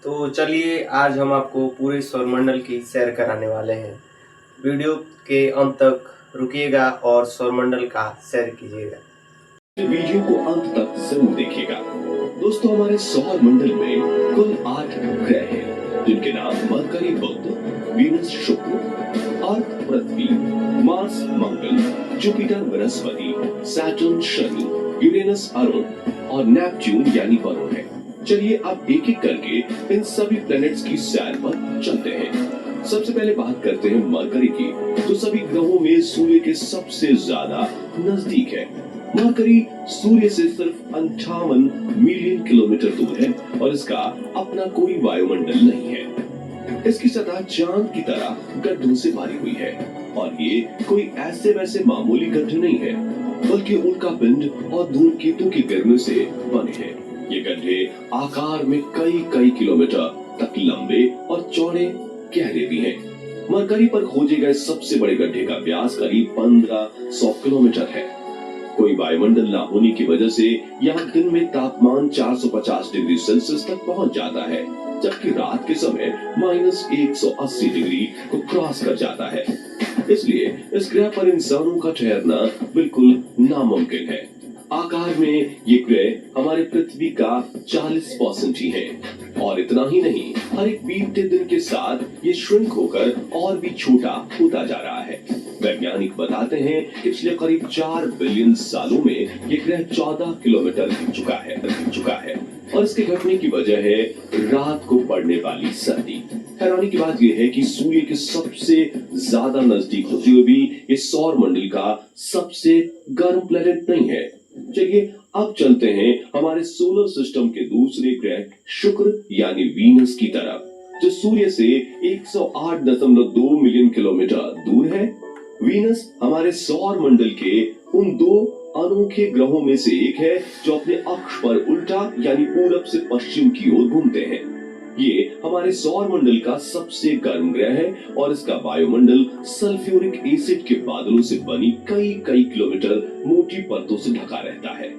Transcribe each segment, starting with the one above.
तो चलिए आज हम आपको पूरे सौरमंडल की सैर कराने वाले हैं। वीडियो के अंत तक रुकिएगा और सौरमंडल का सैर कीजिएगा। वीडियो को अंत तक जरूर देखिएगा। दोस्तों, हमारे सौर मंडल में कुल 8 ग्रह हैं, जिनके नाम मरकरी बुध, वीनस शुक्र, अर्थ पृथ्वी, मार्स मंगल, जुपिटर बृहस्पति, सैटर्न शनि, यूरेनस अरुण और नेपच्यून यानी वरुण है। चलिए अब एक एक करके इन सभी प्लैनेट्स की सैर पर चलते हैं। सबसे पहले बात करते हैं मरकरी की, जो सभी ग्रहों में सूर्य के सबसे ज्यादा नजदीक है। मरकरी सूर्य से सिर्फ 58 मिलियन किलोमीटर दूर है और इसका अपना कोई वायुमंडल नहीं है। इसकी सतह चांद की तरह गड्ढों से भरी हुई है और ये कोई ऐसे वैसे मामूली गड्ढे नहीं है, बल्कि उनका पिंड और धूमकेतु के गिरने से बने हैं। ये गड्ढे आकार में कई किलोमीटर तक लंबे और चौड़े गहरे भी हैं। मरकरी पर खोजे गए सबसे बड़े गड्ढे का व्यास करीब 1500 किलोमीटर है। कोई वायुमंडल न होने की वजह से यहाँ दिन में तापमान 450 डिग्री सेल्सियस तक पहुंच जाता है, जबकि रात के समय -180 डिग्री को क्रॉस कर जाता है। इसलिए इस ग्रह पर इंसानों का ठहरना बिल्कुल नामुमकिन है। आकार में ये ग्रह हमारे पृथ्वी का 40% ही है और इतना ही नहीं, हर एक बीतते दिन के साथ ये श्रिंक होकर और भी छोटा होता जा रहा है। वैज्ञानिक बताते हैं कि पिछले करीब 4 बिलियन सालों में ये ग्रह 14 किलोमीटर घिर चुका है और इसके घटने की वजह है रात को पड़ने वाली सर्दी। हैरानी की बात यह है कि सूर्य के सबसे ज्यादा नजदीक होते हुए भी ये सौर मंडल का सबसे गर्म प्लेनेट नहीं है। चलिए अब चलते हैं हमारे सोलर सिस्टम के दूसरे ग्रह शुक्र यानी वीनस की तरफ, जो सूर्य से 108.2 मिलियन किलोमीटर दूर है। वीनस हमारे सौर मंडल के उन 2 अनोखे ग्रहों में से एक है जो अपने अक्ष पर उल्टा यानी पूरब से पश्चिम की ओर घूमते हैं। ये हमारे सौर मंडल का सबसे गर्म ग्रह है और इसका वायुमंडल सल्फ्यूरिक एसिड के बादलों से बनी कई किलोमीटर मोटी परतों से ढका रहता है।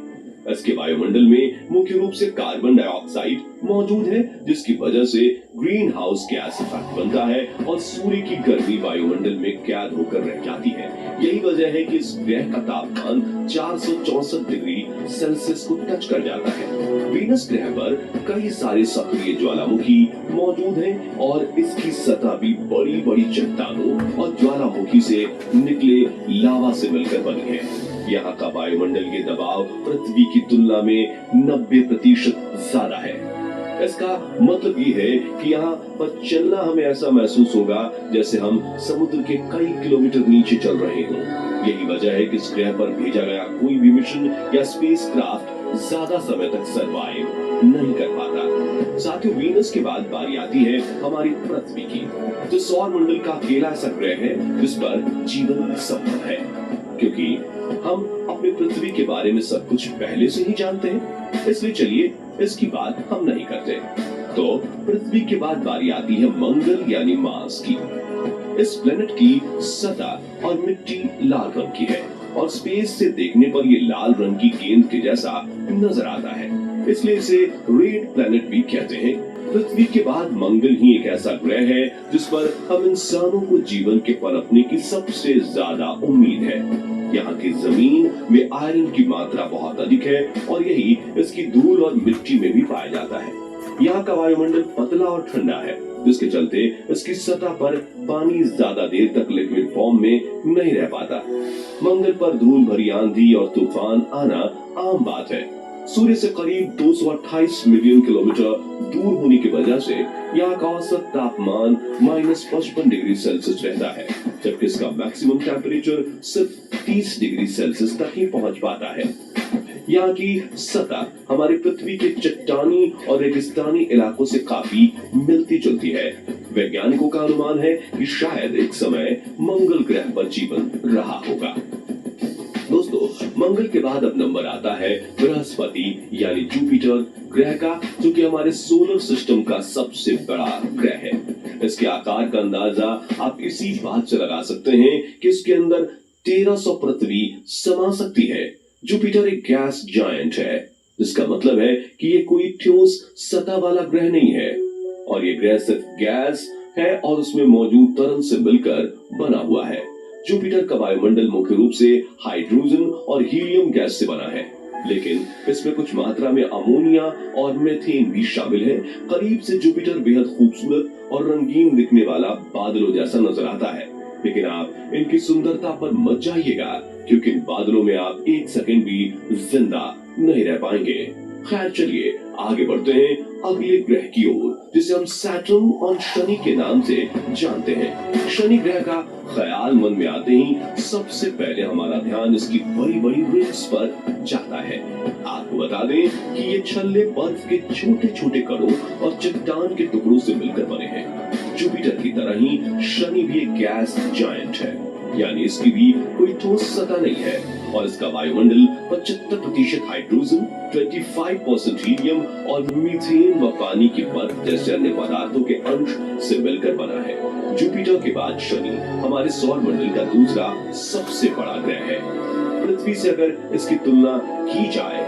इसके वायुमंडल में मुख्य रूप से कार्बन डाइऑक्साइड मौजूद है, जिसकी वजह से ग्रीन हाउस गैस इफेक्ट बनता है और सूर्य की गर्मी वायुमंडल में कैद होकर रह जाती है। यही वजह है कि इस ग्रह का तापमान 464 डिग्री सेल्सियस को टच कर जाता है। वीनस ग्रह पर कई सारे सक्रिय ज्वालामुखी मौजूद हैं और इसकी सतह भी बड़ी चट्टानों और ज्वालामुखी से निकले लावा से मिलकर बनी है। यहाँ का वायुमंडल के दबाव पृथ्वी की तुलना में 90% ज्यादा है। इसका मतलब ये है कि यहाँ पर चलना हमें ऐसा महसूस होगा जैसे हम समुद्र के कई किलोमीटर नीचे चल रहे हों। यही वजह है कि इस ग्रह पर भेजा गया कोई भी मिशन या स्पेसक्राफ्ट ज्यादा समय तक सरवाइव नहीं कर पाता। साथियों, वीनस के बाद बारी आती है हमारी पृथ्वी की, जो सौर मंडल का अकेला ऐसा ग्रह है जिस पर जीवन संभव है, क्योंकि हम अपनी पृथ्वी के बारे में सब कुछ पहले से ही जानते हैं। इसलिए चलिए इसकी बात हम नहीं करते। तो पृथ्वी के बाद बारी आती है मंगल यानी मार्स की। इस प्लेनेट की सतह और मिट्टी लाल रंग की है और स्पेस से देखने पर ये लाल रंग की गेंद के जैसा नजर आता है, इसलिए इसे रेड प्लेनेट भी कहते हैं। पृथ्वी के बाद मंगल ही एक ऐसा ग्रह है जिस पर हम इंसानों को जीवन के पनपने की सबसे ज्यादा उम्मीद है। यहाँ की जमीन में आयरन की मात्रा बहुत अधिक है और यही इसकी धूल और मिट्टी में भी पाया जाता है। यहाँ का वायुमंडल पतला और ठंडा है, जिसके चलते इसकी सतह पर पानी ज्यादा देर तक लिक्विड फॉर्म में नहीं रह पाता। मंगल पर धूल भरी आंधी और तूफान आना आम बात है। सूर्य से करीब 228 मिलियन किलोमीटर दूर होने की वजह से यहाँ का औसत तापमान -55 डिग्री सेल्सियस रहता है, जबकि इसका मैक्सिमम टेम्परेचर सिर्फ 30 डिग्री सेल्सियस तक ही पहुंच पाता है। यहाँ की सतह हमारी पृथ्वी के चट्टानी और रेगिस्तानी इलाकों से काफी मिलती जुलती है। वैज्ञानिकों का अनुमान है कि शायद एक समय मंगल ग्रह पर जीवन रहा होगा। दोस्तों, मंगल के बाद अब नंबर आता है बृहस्पति यानी जुपिटर ग्रह का, जो कि हमारे सोलर सिस्टम का सबसे बड़ा ग्रह है। इसके आकार का अंदाजा आप इसी बात से लगा सकते हैं कि इसके अंदर 1300 पृथ्वी समा सकती है। जुपिटर एक गैस जायंट है, जिसका मतलब है कि ये कोई ठोस सतह वाला ग्रह नहीं है। और ये ग्रह सिर्फ गैस है और उसमें मौजूद तरल से मिलकर बना हुआ है। जुपिटर का वायुमंडल मुख्य रूप से हाइड्रोजन और हीलियम गैस से बना है, लेकिन इसमें कुछ मात्रा में अमोनिया और मीथेन भी शामिल है। करीब से जुपिटर बेहद खूबसूरत और रंगीन दिखने वाला बादलों जैसा नजर आता है, लेकिन आप इनकी सुंदरता पर मत जाइएगा, क्योंकि इन बादलों में आप एक सेकंड भी जिंदा नहीं रह पाएंगे। खैर चलिए आगे बढ़ते हैं अगले ग्रह की ओर, जिसे हम सैटर्न और शनि के नाम से जानते हैं। शनि ग्रह का ख्याल मन में आते ही सबसे पहले हमारा ध्यान इसकी बड़ी बड़ी रिंग्स पर जाता है। आपको बता दें कि ये छल्ले बर्फ के छोटे छोटे कणों और चट्टान के टुकड़ों से मिलकर बने हैं। जुपिटर की तरह ही शनि भी एक गैस जायंट है, यानी इसकी भी कोई ठोस सतह नहीं है और इसका वायुमंडल 75% हाइड्रोजन, 25% हीलियम और मीथेन व पानी की बर्फ जैसे अन्य पदार्थों के अंश से मिलकर बना है। जुपिटर के बाद शनि हमारे सौर मंडल का दूसरा सबसे बड़ा ग्रह है। पृथ्वी से अगर इसकी तुलना की जाए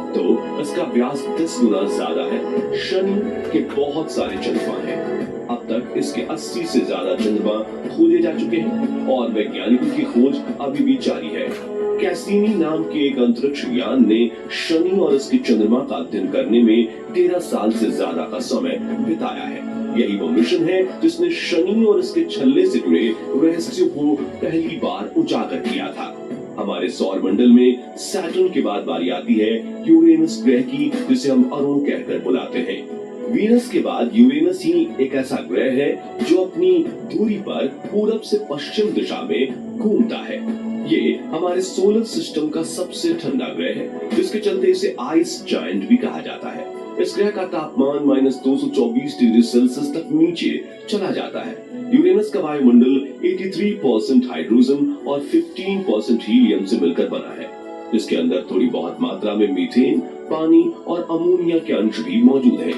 तो इसका व्यास 10 गुना ज्यादा है। शनि के बहुत सारे चंद्रमा हैं। अब तक इसके 80 से ज्यादा चंद्रमा खोजे जा चुके हैं और वैज्ञानिकों की खोज अभी भी जारी है। कैसिनी नाम के एक अंतरिक्ष यान ने शनि और इसके चंद्रमा का अध्ययन करने में 13 साल से ज्यादा का समय बिताया है। यही वो मिशन है जिसने शनि और इसके छल्ले से जुड़े रहस्यों को पहली बार उजागर किया था। हमारे सौर मंडल में सैटर्न के बाद बारी आती है यूरेनस ग्रह की, जिसे हम अरुण कहकर बुलाते हैं। वीनस के बाद यूरेनस ही एक ऐसा ग्रह है जो अपनी दूरी पर पूरब से पश्चिम दिशा में घूमता है। ये हमारे सोलर सिस्टम का सबसे ठंडा ग्रह है, जिसके चलते इसे आइस जायंट भी कहा जाता है। इस ग्रह का तापमान -224 डिग्री सेल्सियस तक नीचे चला जाता है। यूरेनस का वायुमंडल 83% हाइड्रोजन और 15% हीलियम से मिलकर बना है, जिसके अंदर थोड़ी बहुत मात्रा में मीथेन, पानी और अमोनिया के अंश भी मौजूद हैं।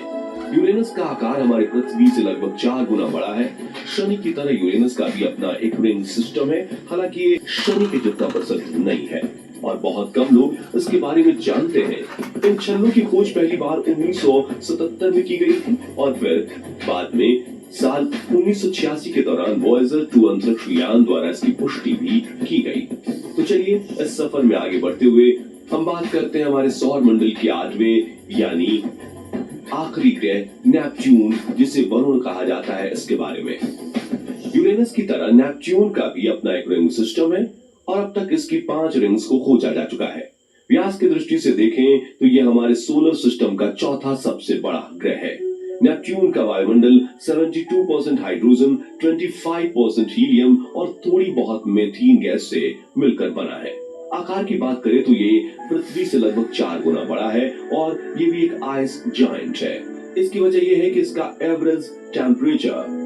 यूरेनस का आकार हमारे पृथ्वी से लगभग 4 गुना बड़ा है। शनि की तरह यूरेनस का भी अपना एक रिंग सिस्टम है, हालांकि ये शनि के जितना प्रसिद्ध नहीं है और बहुत कम लोग इसके बारे में जानते हैं। इन छल्लों की खोज पहली बार 1977 में की गई थी और फिर बाद में साल 1986 के दौरान वॉयेजर 2 अंतरिक्ष यान द्वारा इसकी पुष्टि भी की गई। तो चलिए इस सफर में आगे बढ़ते हुए हम बात करते हैं हमारे सौर मंडल के 8वें यानी आखिरी ग्रह नेपच्यून, जिसे वरुण कहा जाता है, इसके बारे में। यूरेनस की तरह नेपच्यून का भी अपना एक रिंग सिस्टम है और अब तक इसकी 5 रिंग्स को खोजा जा चुका है। व्यास की दृष्टि से देखें तो यह हमारे सोलर सिस्टम का चौथा सबसे बड़ा ग्रह है। नेपच्यून का वायुमंडल 72% हाइड्रोजन, 25% हीलियम और थोड़ी बहुत मीथेन गैस से मिलकर बना है। आकार की बात करें तो ये पृथ्वी से लगभग 4 गुना बड़ा है और ये भी एक आइस जायंट है। इसकी वजह यह है कि इसका एवरेज टेम्परेचर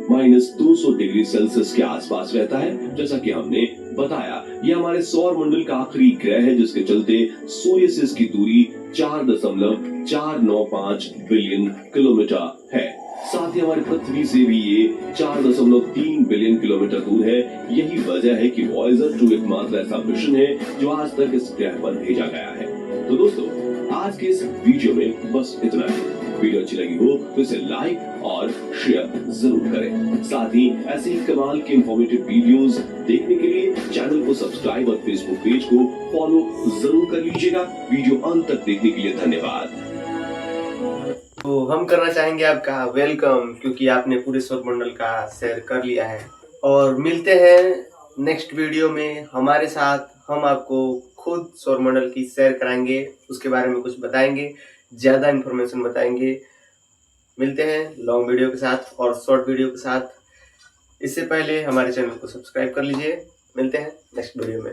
-200 डिग्री सेल्सियस के आसपास रहता है। जैसा कि हमने बताया, यह हमारे सौर मंडल का आखिरी ग्रह है, जिसके चलते सूर्य से इसकी दूरी 4.495 बिलियन किलोमीटर है। साथ ही हमारी पृथ्वी से भी ये 4.3 बिलियन किलोमीटर दूर है। यही वजह है कि वॉयेजर 2 एकमात्र ऐसा मिशन है जो आज तक इस ग्रह पर भेजा गया है। तो दोस्तों, आज के इस वीडियो में बस इतना ही। वीडियो अच्छी लगी हो तो इसे लाइक और शेयर जरूर करें। साथ ही ऐसे ही कमाल के इंफॉर्मेटिव वीडियोस देखने के लिए चैनल को सब्सक्राइब और फेसबुक पेज को फॉलो जरूर कर लीजिएगा। वीडियो अंत तक देखने के लिए धन्यवाद। तो हम करना चाहेंगे आपका वेलकम, क्योंकि आपने पूरे सौरमंडल का सैर कर लिया है। और मिलते हैं नेक्स्ट वीडियो में हमारे साथ। हम आपको खुद सौरमंडल की सैर कराएंगे, उसके बारे में कुछ बताएंगे, ज़्यादा इन्फॉर्मेशन बताएंगे। मिलते हैं लॉन्ग वीडियो के साथ और शॉर्ट वीडियो के साथ। इससे पहले हमारे चैनल को सब्सक्राइब कर लीजिए। मिलते हैं नेक्स्ट वीडियो में।